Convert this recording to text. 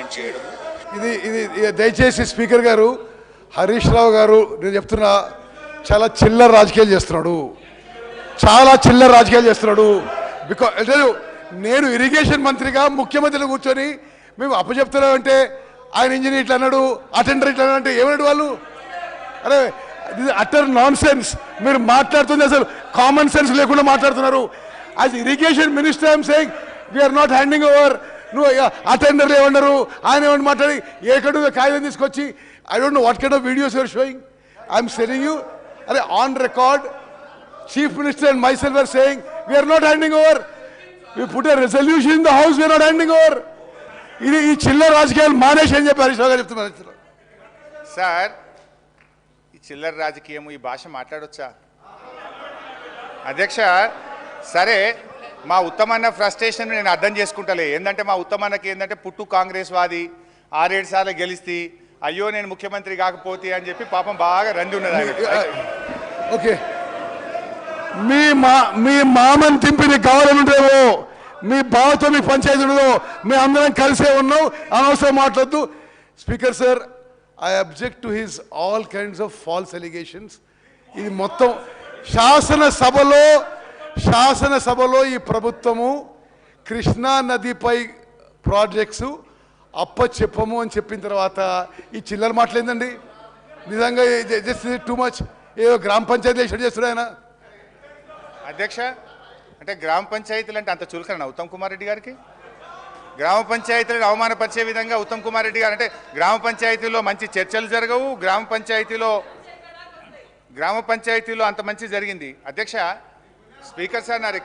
Comment చేయడం ఇది ఇది దయచేసి స్పీకర్ గారు, హరీష్ రావు గారు, నేను చెప్తున్నా, చాలా చిల్లర రాజకీయాలు చేస్తున్నాడు, చాలా చిల్లర రాజకీయాలు చేస్తున్నాడు. బికాజ్ నేను ఇరిగేషన్ మంత్రిగా ముఖ్యమంత్రిని కూర్చొని మేము అప్పచెప్తున్నామంటే ఆయన ఇంజనీర్ ఇట్లా అన్నాడు, అటెండర్ ఇట్లా అన్నాడు అంటే ఏమన్నాడు వాళ్ళు? అరే ఇది అటర్ నాన్ సెన్స్. మీరు మాట్లాడుతుంది అసలు కామన్ సెన్స్ లేకుండా మాట్లాడుతున్నారు. As irrigation minister I'm saying we're not handing over. నువ్వు అటెండర్లు ఏమన్నారు, ఆయన ఏమన్నా మాట్లాడి ఏకడు కాగితం తీసుకొచ్చి I don't know what kind of videos you're showing. I'm saying you, అరే on record chief minister and myself are saying we're not handing over. We put a resolution in the house, we are not handing over. ఇది ఈ చిల్లర రాజకీయాలు మానేసి అని చెప్పి హరీష్ రావు గారు చెప్తున్నారు. సార్, ఈ చిల్లర రాజకీయం ఈ భాష మాట్లాడొచ్చా అధ్యక్ష? సరే, మా ఉత్తమన్న ఫ్రస్ట్రేషన్ నేను అర్థం చేసుకుంటలే. ఏంటంటే మా ఉత్తమన్నకి ఏంటంటే పుట్టు కాంగ్రెస్ వాది, 6-7 సార్లు గెలిస్తే అయ్యో నేను ముఖ్యమంత్రి కాకపోతే అని చెప్పి పాపం బాగా రంది ఉన్నది. ఓకే, మీ మామని తింపిన గవర్నమెంట్ ఏమో, మీ బావతో మీ పంచాయతీ ఉండదో, మీ అందరం కలిసే ఉన్నాం. అనవసరం మాట్లాడద్దు. Speaker sir, I object to his all kinds of false allegations. ఇది మొత్తం శాసనసభలో ఈ ప్రభుత్వము కృష్ణా నదిపై ప్రాజెక్ట్స్ చెప్పము అని చెప్పిన తర్వాత ఈ చిల్లర మాటలేందండి? నిజంగా టూ మచ్. ఏదో గ్రామ పంచాయతీ చేస్తున్నాడు ఆయన. అధ్యక్ష, అంటే గ్రామ పంచాయతీలు అంటే అంత చులకన ఉత్తమ్ కుమార్ రెడ్డి గారికి? గ్రామ పంచాయతీలను అవమానపరిచే విధంగా ఉత్తమ్ కుమార్ రెడ్డి గారు అంటే గ్రామ పంచాయతీలో మంచి చర్చలు జరగవు, గ్రామ పంచాయతీలో అంత మంచి జరిగింది. అధ్యక్ష, స్పీకర్ సార్, నా రిక్వెస్ట్